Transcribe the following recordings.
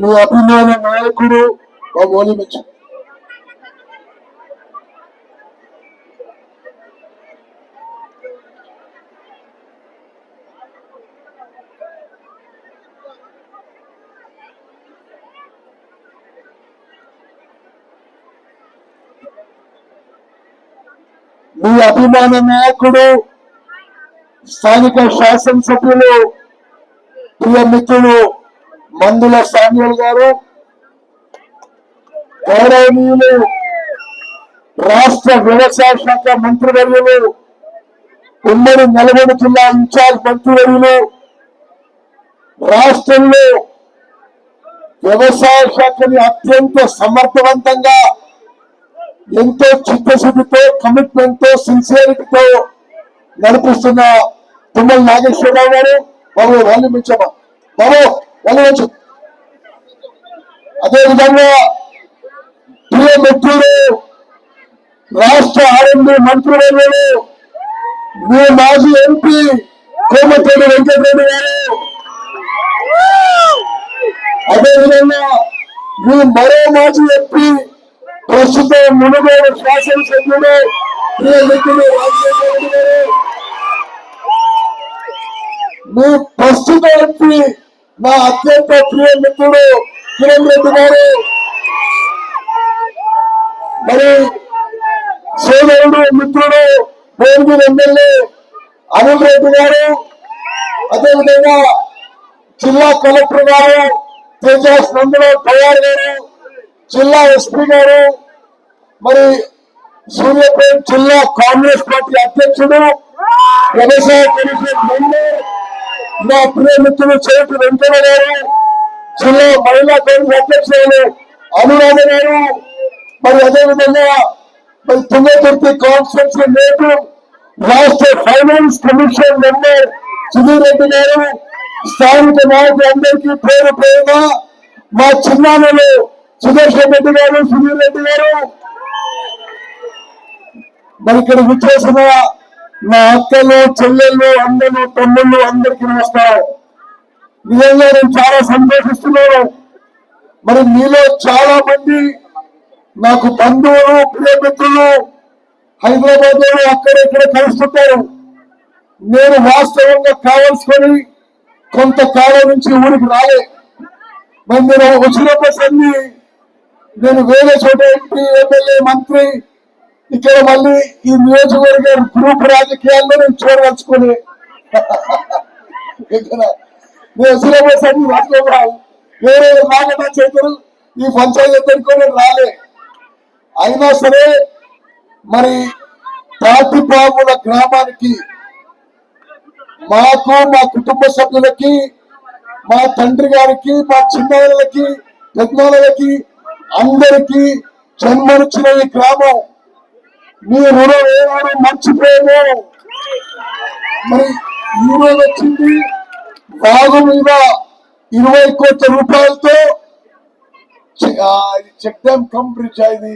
మీ అభిమాన నాయకుడు ఓలిమించు మీ అభిమాన నాయకుడు స్థానిక శాసనసభ్యులు ప్రియ మిత్రులు మందుల సామ్యూల్ గారు, గౌరవనీయులు రాష్ట్ర వ్యవసాయ శాఖ మంత్రివర్యులు, ఉమ్మడి నల్గొండ జిల్లా ఇన్ఛార్జ్ మంత్రివర్యులు, రాష్ట్రంలో వ్యవసాయ శాఖని అత్యంత సమర్థవంతంగా ఎంతో చిత్తశుద్ధితో కమిట్మెంట్ తో సిన్సియారిటీతో నడిపిస్తున్న తుమ్మల నాగేశ్వరరావు గారు బాబు వాళ్ళించమ్మా బాబు వాళ్ళించు. అదేవిధంగా ప్రియ మిత్రుడు రాష్ట్ర ఆర్ఎండ్బి మంత్రివర్యులు మీ మాజీ ఎంపీ కోమటిరెడ్డి వెంకటరెడ్డి గారు, అదేవిధంగా మీ మరో మాజీ ఎంపీ ప్రస్తుతం మునుగోడు శాసనసభ్యుడు ప్రియ మిత్రుడు రాజశేఖర రెడ్డి గారు, మీ ప్రస్తుత ఎంపీ నా అత్యంత ప్రియ మిత్రుడు కిరణ్ రెడ్డి గారు, మరి సోదరుడు మిత్రుడు భువనగిరి ఎమ్మెల్యే అనిల్ రెడ్డి గారు, అదేవిధంగా జిల్లా కలెక్టర్ గారు తేజస్ నందరావు తయారు గారు, జిల్లా ఎస్పీ గారు, మరి సూర్యాపేట జిల్లా కాంగ్రెస్ పార్టీ అధ్యక్షుడు, వ్యవసాయ కమిషన్ మెంబర్ మా ప్రియ మిత్రులు చేతి వెంకన్న గారు, జిల్లా మహిళా కాంగ్రెస్ అధ్యక్షులు అనురాధ గారు, మరి అదేవిధంగా మరి తుంగతుర్తి కాన్స్టిట్యూన్సీ నేతలు రాష్ట్ర finance commission member Sudheer Reddy గారు, స్థానిక నాయకులందరికీ పేరు పేరుగా మా చిన్నాన్నలు సుదర్శన్ రెడ్డి గారు, సుధీర్ రెడ్డి గారు, మరి ఇక్కడ విచ్చేసిన నా అక్కలు చెల్లెళ్ళు అన్నలు తమ్ముళ్ళు అందరికీ నమస్కారం. నిజంగా నేను చాలా సంతోషిస్తున్నాను. మరి మీలో చాలా మంది నాకు బంధువులు ప్రియమిత్రులు హైదరాబాద్ లో అక్కడెక్కడ కలుస్తుంటారు. నేను వాస్తవంగా కావాల్సుకొని కొంతకాలం నుంచి ఊరికి రాలే. మరి నేను వచ్చినప్పటికీ నేను వేరే చోట ఎంపీ ఎమ్మెల్యే మంత్రి ఇక్కడ మళ్ళీ ఈ నియోజకవర్గ గ్రూప్ రాజకీయాల్లో నేను చూడదలుచుకుని నేను వచ్చినప్పటికీ రాజకీయాలు వేరే నాగట చేతులు ఈ పంచాయతీ ఎదుర్కొని రాలే. అయినా సరే మరి తాటిపాముల గ్రామానికి మాకు మా కుటుంబ సభ్యులకి మా తండ్రి గారికి మా చిన్నాళ్ళకి పెద్దలకి అందరికీ జన్మనిచ్చిన ఈ గ్రామం మీ రుణం ఏమైనా మర్చిపోయాము. మరి ఈ రోజు వచ్చింది బాగు మీద 20 కోట్ల రూపాయలతో చెక్ డ్యామ్ కంప్లీట్ అయింది.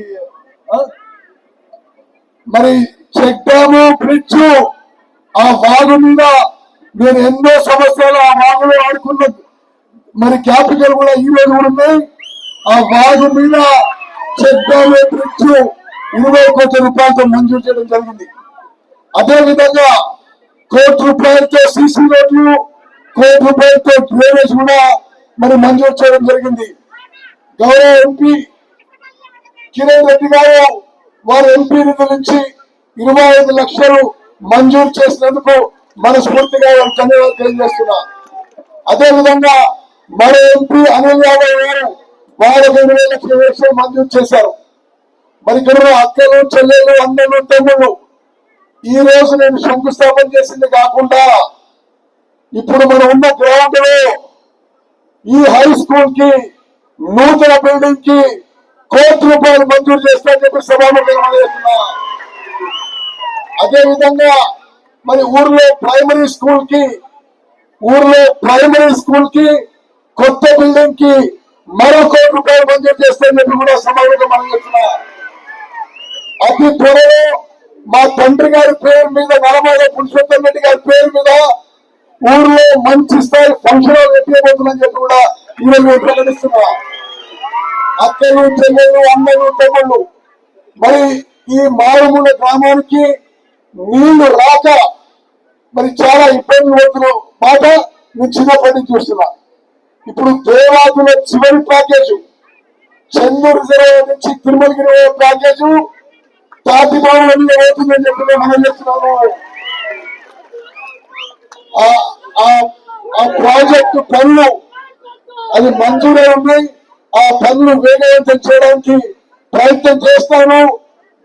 మరి చెక్ డ్యామ్ బ్రిడ్జ్ ఆ వాగు మీద నేను ఎన్నో సంవత్సరాలు ఆ వాగులో ఆడుకున్న మరి క్యాపిటల్ కూడా ఈ రోజు కూడా ఉన్నాయి. ఆ వాగు మీద చెక్ డ్యామ్ బ్రిడ్జ్ 20 కోట్ల రూపాయలతో మంజూరు చేయడం జరిగింది. అదేవిధంగా ₹1 కోటి సీసీ రోడ్లు, ₹1 కోటి డ్రైనేజ్ కూడా మరి మంజూరు చేయడం జరిగింది. గౌరవ ఎంపీ కిరణ్ రెడ్డి గారు వారి ఎంపీ నిధుల నుంచి 25 లక్షలు మంజూరు చేసినందుకు మనస్ఫూర్తిగా ధన్యవాదాలు తెలియజేస్తున్నా. అదేవిధంగా మన ఎంపీ అనిల్ యాదవ్ గారు వాళ్ళకి 20 లక్షల మంజూరు చేశారు. మరి ఇక్కడ అక్కలు చెల్లెళ్ళు అన్నలు తమ్ముళ్ళు ఈ రోజు నేను శంకుస్థాపన చేసింది కాకుండా ఇప్పుడు మనం ఉన్న గ్రౌండ్ లో ఈ హై స్కూల్ కి నూతన బిల్డింగ్ కి ₹1 కోటి మంజూరు చేస్తారని చెప్పి సభాముఖంగా చేస్తున్నా. అదేవిధంగా మరి ఊర్లో ప్రైమరీ స్కూల్ కి కొత్త బిల్డింగ్ కి మరో ₹1 కోటి మంజూరు చేస్తారని చెప్పి కూడా సభాముఖంగా మనం చేస్తున్నా. అతి త్వరలో మా తండ్రి గారి పేరు మీద నలభై పురుషోత్తం రెడ్డి గారి పేరు మీద ఊర్లో మంచి స్థాయి ఫంక్షన్ హాల్ పెట్టిపోతుందని చెప్పి కూడా ఈరోజు నేను ప్రకటిస్తున్నా. అక్కలు చెల్లెళ్ళు అన్నలు తమ్ముళ్ళు మరి ఈ మారుమూల గ్రామానికి నీళ్లు రాక మరి చాలా ఇబ్బందులు పడుతున్న మాట నేను చిన్నప్పటి నుంచి చూస్తున్నా. ఇప్పుడు దేవాదుల చివరి ప్యాకేజు చెన్నూరు రిజర్వాయర్ నుంచి తిరుమలగిరి ప్యాకేజు తాటిపాలెంలో అవుతుందని చెప్పి నేను మనం చేస్తున్నాను. ఆ ప్రాజెక్టు పనులు అది మంజూరై ఉన్నాయి. ఆ పనులు వేగవంతం చేయడానికి ప్రయత్నం చేస్తాను.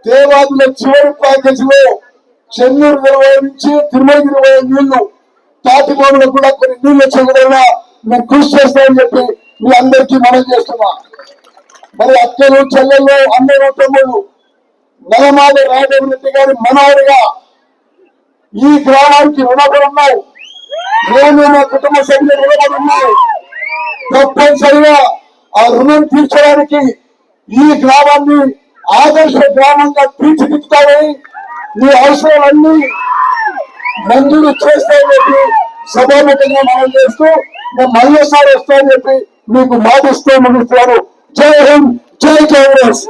దేవాదుల చివరి ప్యాకేజ్ లో చెన్నూరు రిజర్వాయర్ నుంచి తిరుమలగిరి నీళ్లు తాటిపాలెంలో కూడా కొన్ని నీళ్లు వచ్చే విధంగా నేను కృషి చేస్తానని చెప్పి మీ అందరికీ మనం చేస్తున్నా. మరి అక్కలు చెల్లెళ్ళు అన్నయ్య తమ్ముళ్ళు నలమాది రాఘవరెడ్డి గారి మనవడిగా ఈ గ్రామానికి రుణపడి ఉన్నాయి. నేను నా కుటుంబ సభ్యులు రుణపడి ఉన్నాయి. తప్పనిసరిగా ఆ రుణం తీర్చడానికి ఈ గ్రామాన్ని ఆదర్శ గ్రామంగా తీర్చిదిద్దుతామని మీ అవసరాలన్నీ మంజూరు చేస్తామని చెప్పి సభాముఖంగా మనం చేస్తూ నేను మళ్ళీసారి వస్తానని చెప్పి మీకు మాటిస్తూ ముగిస్తాను. జై హింద్, జై కాంగ్రెస్.